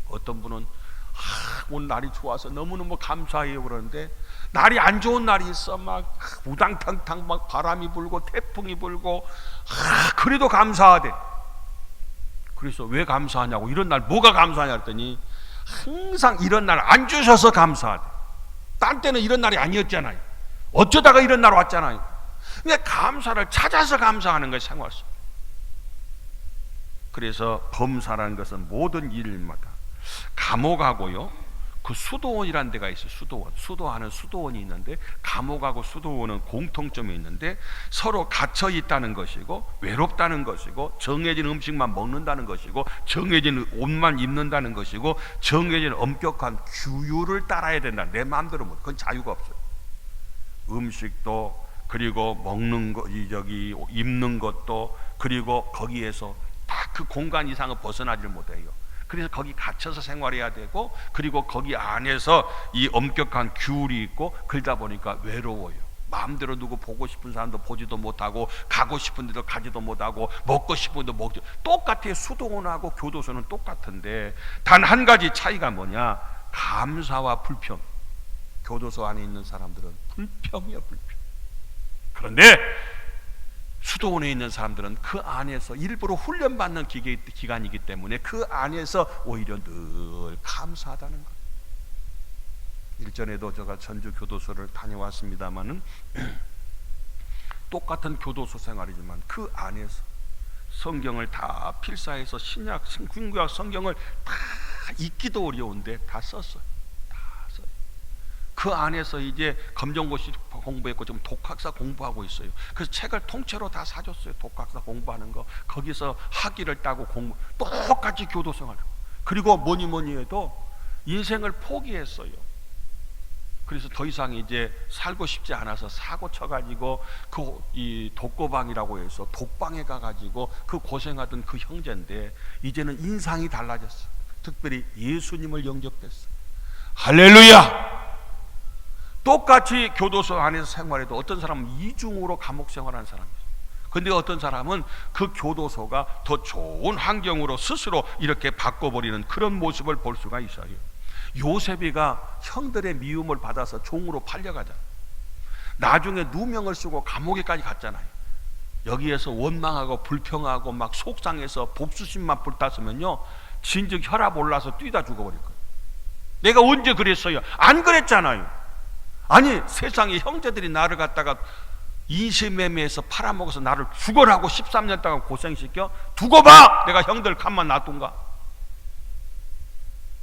어떤 분은 오늘 날이 좋아서 너무너무 감사해요 그러는데, 날이 안 좋은 날이 있어. 막 우당탕탕 막 바람이 불고 태풍이 불고, 그래도 감사하대. 그래서 왜 감사하냐고, 이런 날 뭐가 감사하냐 했더니 항상 이런 날 안 주셔서 감사하대. 딴 때는 이런 날이 아니었잖아요. 어쩌다가 이런 날 왔잖아요. 근데 감사를 찾아서 감사하는 것이 생활 속. 그래서 범사라는 것은 모든 일마다. 감옥하고요, 그 수도원이라는 데가 있어요. 수도원. 수도하는 수도원이 있는데, 감옥하고 수도원은 공통점이 있는데 서로 갇혀 있다는 것이고, 외롭다는 것이고, 정해진 음식만 먹는다는 것이고, 정해진 옷만 입는다는 것이고, 정해진 엄격한 규율을 따라야 된다. 내 마음대로 못. 그건 자유가 없어요. 음식도, 그리고 먹는 거, 입는 것도, 그리고 거기에서 다 그 공간 이상을 벗어나질 못해요. 그래서 거기 갇혀서 생활해야 되고, 그리고 거기 안에서 이 엄격한 규율이 있고, 그러다 보니까 외로워요. 마음대로 누구 보고 싶은 사람도 보지도 못하고, 가고 싶은 데도 가지도 못하고, 먹고 싶은 데도 먹지. 똑같아요. 수도원하고 교도소는 똑같은데 단 한 가지 차이가 뭐냐? 감사와 불평. 교도소 안에 있는 사람들은 불평이야, 불평. 그런데 수도원에 있는 사람들은 그 안에서 일부러 훈련받는 기간이기 때문에 그 안에서 오히려 늘 감사하다는 것. 일전에도 제가 전주 교도소를 다녀왔습니다마는 똑같은 교도소 생활이지만 그 안에서 성경을 다 필사해서 신약, 신구약 성경을 다 읽기도 어려운데 다 썼어요. 다 써요. 그 안에서 이제 검정고시 공부했고 지금 독학사 공부하고 있어요. 그래서 책을 통째로 다 사줬어요. 독학사 공부하는 거. 거기서 학위를 따고 공부. 똑같이 교도생활. 그리고 뭐니 해도 인생을 포기했어요. 그래서 더 이상 이제 살고 싶지 않아서 사고 쳐가지고 이 독거방이라고 해서 독방에 가가지고 그 고생하던 그 형제인데 이제는 인상이 달라졌어. 특별히 예수님을 영접했어. 할렐루야. 똑같이 교도소 안에서 생활해도 어떤 사람은 이중으로 감옥 생활하는 사람이 있어요. 근데 어떤 사람은 그 교도소가 더 좋은 환경으로 스스로 이렇게 바꿔버리는 그런 모습을 볼 수가 있어요. 요셉이가 형들의 미움을 받아서 종으로 팔려가잖아요. 나중에 누명을 쓰고 감옥에까지 갔잖아요. 여기에서 원망하고 불평하고 막 속상해서 복수심만 불탔으면요, 진즉 혈압 올라서 뛰다 죽어버릴 거예요. 내가 언제 그랬어요? 안 그랬잖아요. 아니, 세상에 형제들이 나를 갖다가 인신매매해서 팔아먹어서 나를 죽어라고 13년 동안 고생시켜. 두고 봐! 내가 형들 간만 놔둔가?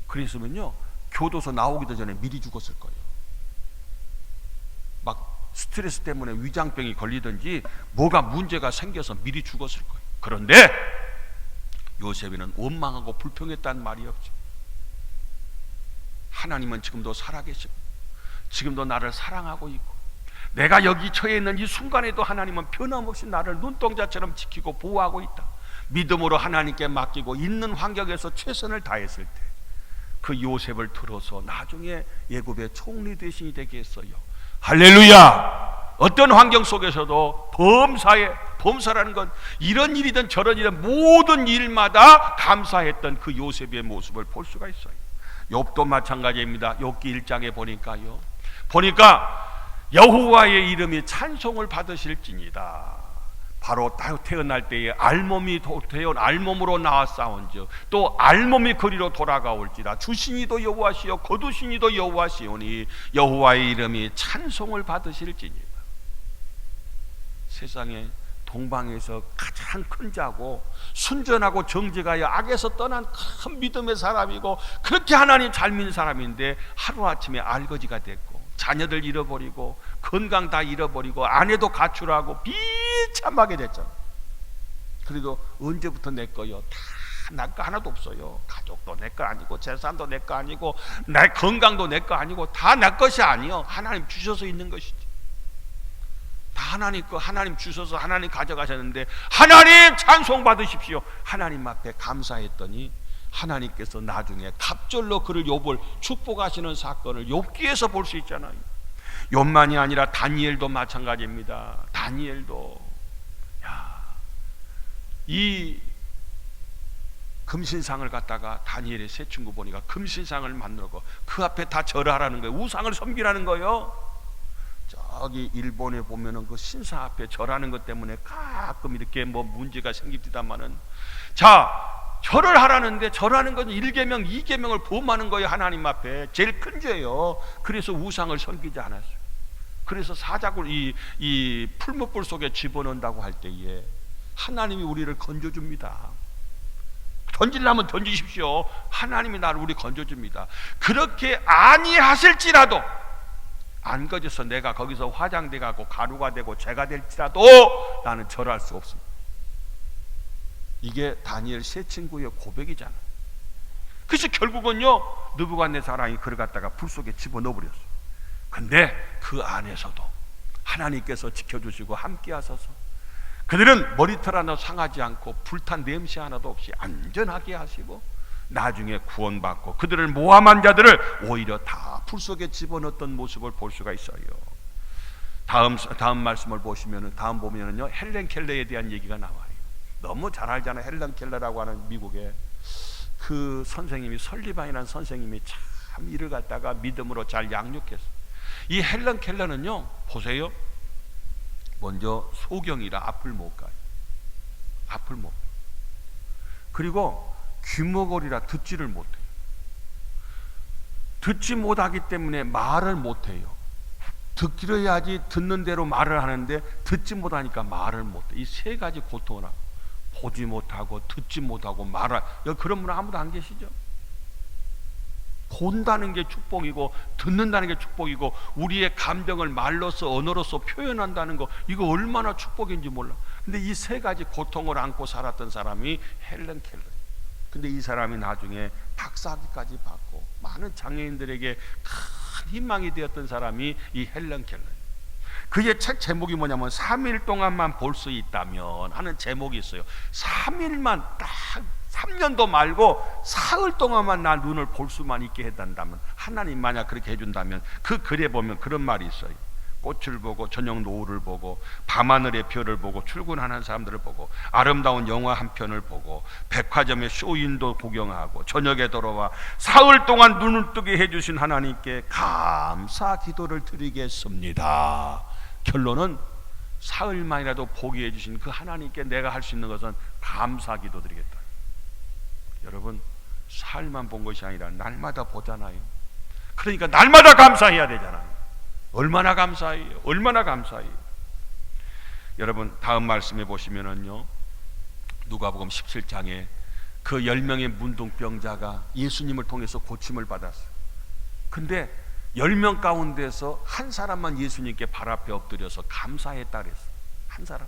그랬으면요, 교도소 나오기도 전에 미리 죽었을 거예요. 막 스트레스 때문에 위장병이 걸리든지 뭐가 문제가 생겨서 미리 죽었을 거예요. 그런데 요셉이는 원망하고 불평했다는 말이 없죠. 하나님은 지금도 살아계시고 지금도 나를 사랑하고 있고, 내가 여기 처해 있는 이 순간에도 하나님은 변함없이 나를 눈동자처럼 지키고 보호하고 있다. 믿음으로 하나님께 맡기고 있는 환경에서 최선을 다했을 때 그 요셉을 들어서 나중에 애굽의 총리 대신이 되게 했어요. 할렐루야. 어떤 환경 속에서도 범사라는 건 이런 일이든 저런 일이든 모든 일마다 감사했던 그 요셉의 모습을 볼 수가 있어요. 욥도 마찬가지입니다. 욥기 1장에 보니까 여호와의 이름이 찬송을 받으실지니다. 바로 태어날 때에 알몸이 태어난 알몸으로 나왔사온즉 또 알몸이 그리로 돌아가올지라. 주신이도 여호와시요 거두신이도 여호와시오니 여호와의 이름이 찬송을 받으실지니다. 세상에 동방에서 가장 큰 자고 순전하고 정직하여 악에서 떠난 큰 믿음의 사람이고 그렇게 하나님 잘 믿는 사람인데 하루아침에 알거지가 됐고 자녀들 잃어버리고 건강 다 잃어버리고 아내도 가출하고 비참하게 됐잖아. 그래도 언제부터 내 거요? 다 내 거 하나도 없어요. 가족도 내 거 아니고 재산도 내 거 아니고 내 건강도 내 거 아니고 다 내 것이 아니요. 하나님 주셔서 있는 것이지. 다 하나님 거, 하나님 주셔서 하나님 가져가셨는데 하나님 찬송 받으십시오. 하나님 앞에 감사했더니 하나님께서 나중에 갑절로 그를 욥을 축복하시는 사건을 욥기에서 볼 수 있잖아요. 욥만이 아니라 다니엘도 마찬가지입니다. 다니엘도 이 금신상을 갖다가 다니엘의 세 친구 보니까 금신상을 만들고 그 앞에 다 절하라는 거예요. 우상을 섬기라는 거예요. 저기 일본에 보면은 그 신사 앞에 절하는 것 때문에 가끔 이렇게 뭐 문제가 생깁니다만은 자 절을 하라는데 절하는 건 1계명 2계명을 범하는 거예요. 하나님 앞에 제일 큰 죄예요. 그래서 우상을 섬기지 않았어요. 그래서 사자굴 이 풀무불 속에 집어넣는다고 할 때에 하나님이 우리를 건져줍니다. 던지려면 던지십시오. 하나님이 나를 우리 건져줍니다. 그렇게 아니하실지라도 안 거져서 내가 거기서 화장돼 가고 가루가 되고 죄가 될지라도 나는 절할 수 없습니다. 이게 다니엘 세 친구의 고백이잖아. 그래서 결국은요 느부갓네살이 그를 갖다가 불 속에 집어넣어 버렸어요. 근데 그 안에서도 하나님께서 지켜주시고 함께 하셔서 그들은 머리털 하나 상하지 않고 불탄 냄새 하나도 없이 안전하게 하시고 나중에 구원받고 그들을 모함한 자들을 오히려 다 불 속에 집어넣었던 모습을 볼 수가 있어요. 다음 말씀을 보시면은 다음 보면은요 헬렌 켈러에 대한 얘기가 나와요. 너무 잘 알잖아요. 헬렌 켈러라고 하는 미국의 그 선생님이 설리반이라는 선생님이 참 이를 갖다가 믿음으로 잘 양육했어요. 이 헬렌 켈러는요 보세요. 먼저 소경이라 앞을 못 가요. 앞을 못. 그리고 귀머거리라 듣지를 못해요. 듣지 못하기 때문에 말을 못해요. 듣기로 해야지 듣는 대로 말을 하는데 듣지 못하니까 말을 못해. 이 세 가지 고통을 하고 보지 못하고 듣지 못하고 말을 여기 그런 분 아무도 안 계시죠? 본다는 게 축복이고 듣는다는 게 축복이고 우리의 감정을 말로서 언어로서 표현한다는 거 이거 얼마나 축복인지 몰라. 근데 이 세 가지 고통을 안고 살았던 사람이 헬렌 켈러. 근데 이 사람이 나중에 박사학위까지 받고 많은 장애인들에게 큰 희망이 되었던 사람이 이 헬렌 켈러. 그의 책 제목이 뭐냐면 3일 동안만 볼 수 있다면 하는 제목이 있어요. 3일만 딱 3년도 말고 사흘 동안만 나 눈을 볼 수만 있게 해준다면 하나님 만약 그렇게 해준다면 그 글에 보면 그런 말이 있어요. 꽃을 보고 저녁 노을을 보고 밤하늘의 별을 보고 출근하는 사람들을 보고 아름다운 영화 한 편을 보고 백화점의 쇼인도 구경하고 저녁에 돌아와 사흘 동안 눈을 뜨게 해주신 하나님께 감사 기도를 드리겠습니다. 결론은 사흘만이라도 보게 해주신 그 하나님께 내가 할 수 있는 것은 감사 기도 드리겠다. 여러분 사흘만 본 것이 아니라 날마다 보잖아요. 그러니까 날마다 감사해야 되잖아요. 얼마나 감사해요. 얼마나 감사해요. 여러분 다음 말씀에 보시면은요 누가복음 17장에 그 10명의 문둥병자가 예수님을 통해서 고침을 받았어요. 근데 10명 가운데서 한 사람만 예수님께 발 앞에 엎드려서 감사했다 그랬어요. 한 사람.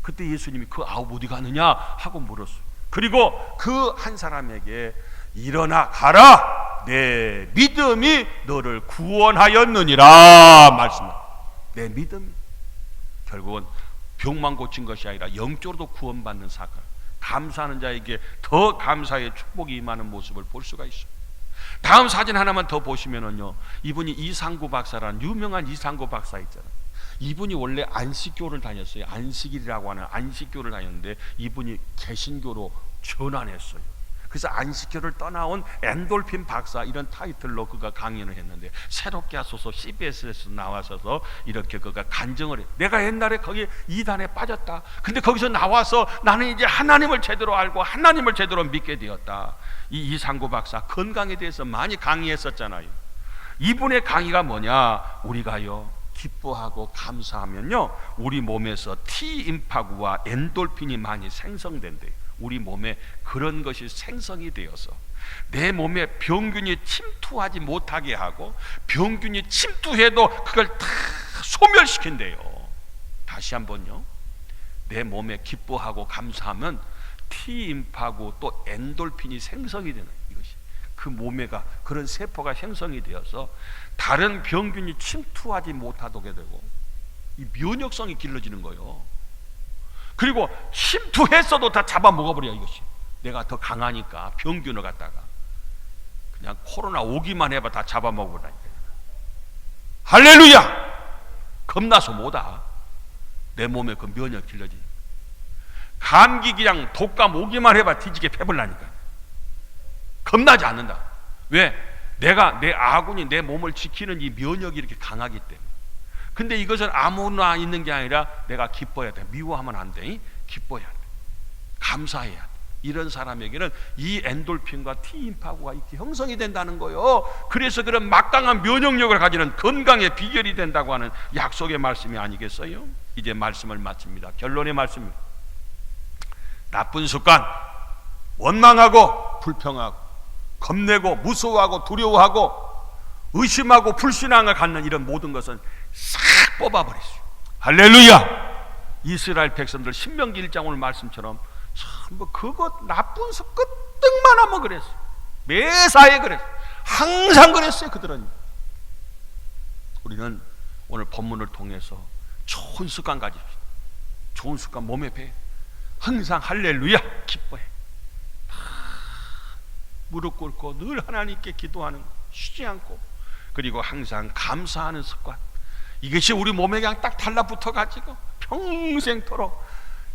그때 예수님이 그 아홉 어디 가느냐 하고 물었어요. 그리고 그 한 사람에게 일어나 가라 내 믿음이 너를 구원하였느니라 말씀합니다. 내 믿음이 결국은 병만 고친 것이 아니라 영적으로도 구원받는 사건, 감사하는 자에게 더 감사의 축복이 임하는 모습을 볼 수가 있어요. 다음 사진 하나만 더 보시면은요 이분이 이상구 박사라는 유명한 이상구 박사 있잖아요. 이분이 원래 안식교를 다녔어요. 안식일이라고 하는 안식교를 다녔는데 이분이 개신교로 전환했어요. 그래서 안식교를 떠나온 엔돌핀 박사 이런 타이틀로 그가 강연을 했는데 새롭게 하소서 CBS에서 나와서 이렇게 그가 간증을 해. 내가 옛날에 거기 이단에 빠졌다. 근데 거기서 나와서 나는 이제 하나님을 제대로 알고 하나님을 제대로 믿게 되었다. 이 이상구 박사 건강에 대해서 많이 강의했었잖아요. 이분의 강의가 뭐냐? 우리가요 기뻐하고 감사하면요, 우리 몸에서 T임파구와 엔돌핀이 많이 생성된대요. 우리 몸에 그런 것이 생성이 되어서 내 몸에 병균이 침투하지 못하게 하고, 병균이 침투해도 그걸 다 소멸시킨대요. 다시 한번요, 내 몸에 기뻐하고 감사하면 T임파구 또 엔돌핀이 생성이 되는, 이것이 그 몸에가 그런 세포가 생성이 되어서 다른 병균이 침투하지 못하게 되고 이 면역성이 길러지는 거예요. 그리고 침투했어도 다 잡아먹어버려. 이것이 내가 더 강하니까 병균을 갖다가 그냥 코로나 오기만 해봐 다 잡아먹어버리니까. 할렐루야! 겁나서 못와. 내 몸에 그 면역 길러지. 감기 그냥 독감 오기만 해봐 뒤지게 패불라니까. 겁나지 않는다. 왜? 내가 내 아군이 내 몸을 지키는 이 면역이 이렇게 강하기 때문에. 근데 이것은 아무나 있는 게 아니라 내가 기뻐해야 돼. 미워하면 안 돼. 기뻐해야 돼. 감사해야 돼. 이런 사람에게는 이 엔돌핀과 T임파구가 이렇게 형성이 된다는 거예요. 그래서 그런 막강한 면역력을 가지는 건강의 비결이 된다고 하는 약속의 말씀이 아니겠어요? 이제 말씀을 마칩니다. 결론의 말씀입니다. 나쁜 습관, 원망하고 불평하고 겁내고 무서워하고 두려워하고 의심하고 불신앙을 갖는 이런 모든 것은 싹 뽑아버리시오. 할렐루야! 이스라엘 백성들 신명기 1장 오늘 말씀처럼 전부 그것 나쁜 습관 끄떡만 하면 그랬어요. 매사에 그랬어요. 항상 그랬어요. 그들은. 우리는 오늘 본문을 통해서 좋은 습관 가집시다. 좋은 습관 몸에 배. 항상 할렐루야 기뻐해. 무릎 꿇고 늘 하나님께 기도하는 거 쉬지 않고, 그리고 항상 감사하는 습관, 이것이 우리 몸에 그냥 딱 달라붙어 가지고 평생토록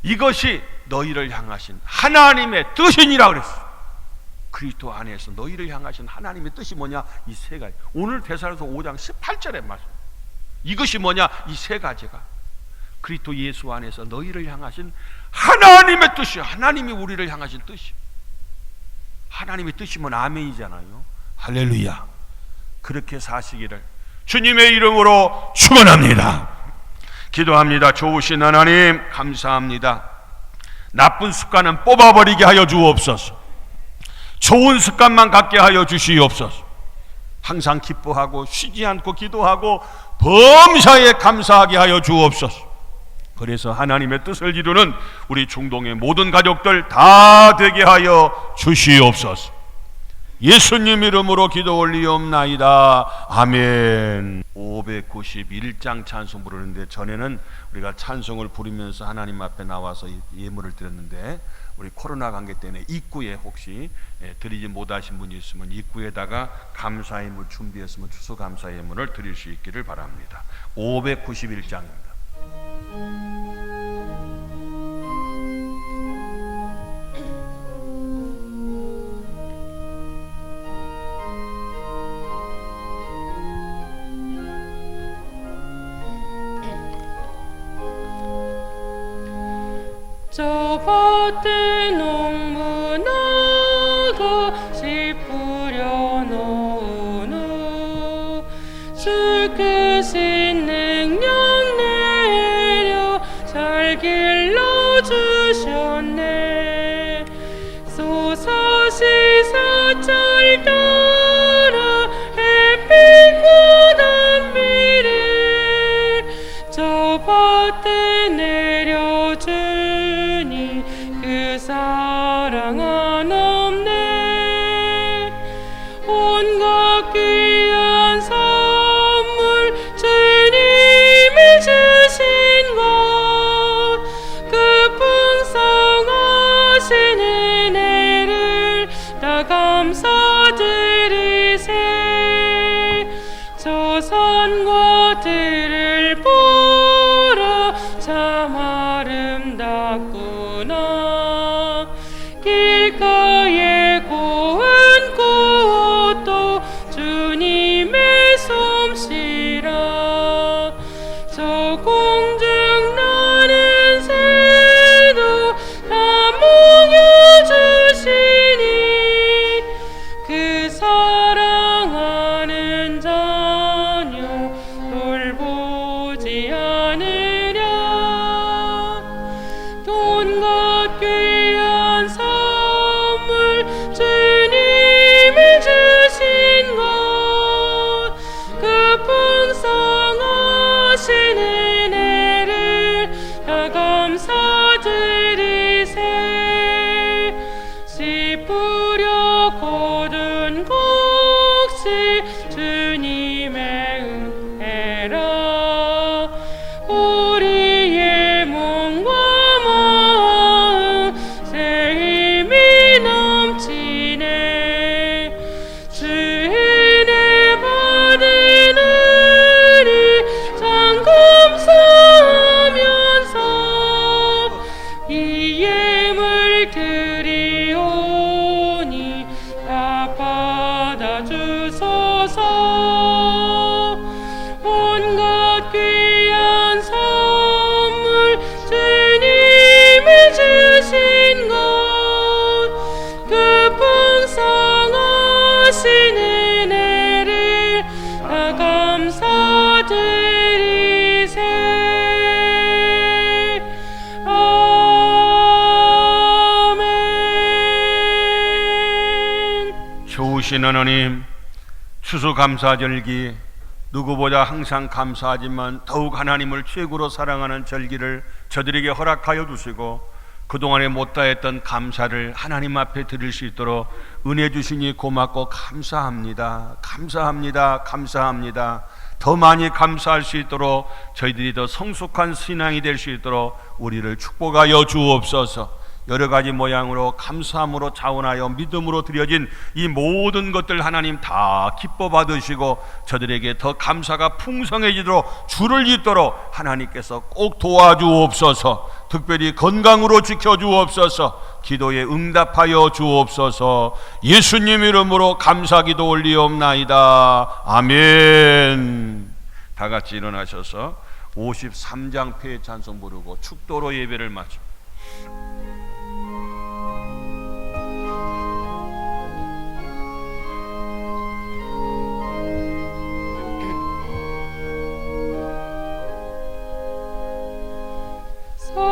이것이 너희를 향하신 하나님의 뜻이니라 그랬어요. 그리스도 안에서 너희를 향하신 하나님의 뜻이 뭐냐? 이 세 가지. 오늘 데살로니가서 5장 18절의 말씀. 이것이 뭐냐? 이 세 가지가 그리스도 예수 안에서 너희를 향하신 하나님의 뜻이요. 하나님이 우리를 향하신 뜻이요. 하나님의 뜻이면 아멘이잖아요. 할렐루야. 그렇게 사시기를 주님의 이름으로 축원합니다. 기도합니다. 좋으신 하나님 감사합니다. 나쁜 습관은 뽑아버리게 하여 주옵소서. 좋은 습관만 갖게 하여 주시옵소서. 항상 기뻐하고 쉬지 않고 기도하고 범사에 감사하게 하여 주옵소서. 그래서 하나님의 뜻을 이루는 우리 중동의 모든 가족들 다 되게 하여 주시옵소서. 예수님 이름으로 기도 올리옵나이다. 아멘. 591장 찬송 부르는데, 전에는 우리가 찬송을 부르면서 하나님 앞에 나와서 예물을 드렸는데, 우리 코로나 관계 때문에 입구에 혹시 드리지 못하신 분이 있으면 입구에다가 감사 예물 준비했으면 추수감사 예물을 드릴 수 있기를 바랍니다. 591장입니다. 저 밭에 농부나가 씨 뿌려 놓은 후 술 크신 능력 내려 잘 길러주셨네. 솟아시사철 따라 햇빛과 단비를 저 밭에 내려주니 그 사랑 한없네. 온갖 귀한 선물 주님이 주신 것, 그 풍성하신 은혜를 다 감사드리세. 저 산과 들을 보라 참 아름답구나. 길가에 고운 꽃도 주님의 솜씨라. 저 공중 나는 새도 다 먹여주시니 그 사랑하는 자녀 돌보 좋으신 하나님, 추수감사절기 누구보다 항상 감사하지만 더욱 하나님을 최고로 사랑하는 절기를 저들에게 허락하여 주시고 그동안에 못다했던 감사를 하나님 앞에 드릴 수 있도록 은혜 주시니 고맙고 감사합니다. 감사합니다. 감사합니다. 더 많이 감사할 수 있도록 저희들이 더 성숙한 신앙이 될 수 있도록 우리를 축복하여 주옵소서. 여러 가지 모양으로 감사함으로 자원하여 믿음으로 드려진 이 모든 것들 하나님 다 기뻐 받으시고 저들에게 더 감사가 풍성해지도록 주를 잇도록 하나님께서 꼭 도와주옵소서. 특별히 건강으로 지켜주옵소서. 기도에 응답하여 주옵소서. 예수님 이름으로 감사기도 올리옵나이다. 아멘. 다 같이 일어나셔서 53장 폐 찬송 부르고 축도로 예배를 마쳐.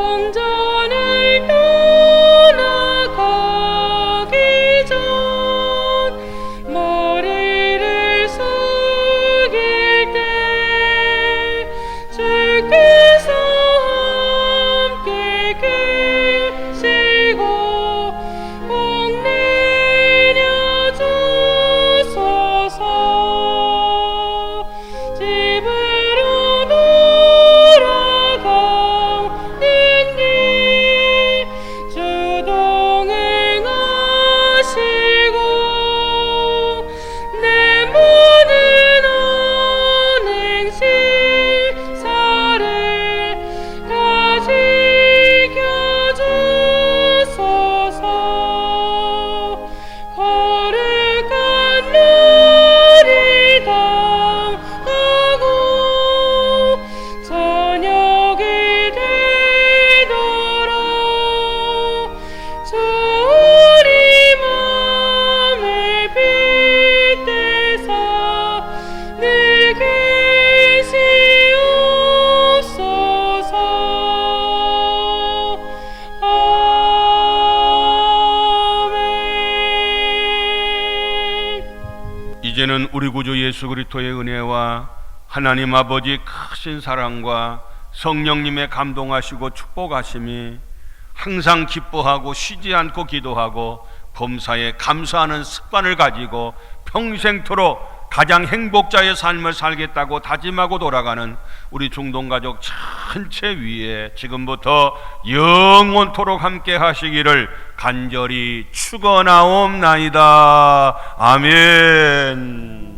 성전을 떠나가기 전 머리를 숙일 때 주께서 함께 계시고 복 내려 주소서. 집으로 돌아가는 길 주 동행하시고 내 모든 언행 시사를 다 지켜주소서. 거룩한 날이 당하고 저녁이 되도록 주 우리 맘에 빗대사 늘 계시옵소서. 아멘. 이제는 우리 구주 예수 그리스도의 은혜와 하나님 아버지 크신 사랑과 성령님의 감동하시고 축복하심이 항상 기뻐하고 쉬지 않고 기도하고 범사에 감사하는 습관을 가지고 평생토록 가장 행복자의 삶을 살겠다고 다짐하고 돌아가는 우리 중동가족 전체 위에 지금부터 영원토록 함께 하시기를 간절히 축원하옵나이다. 아멘.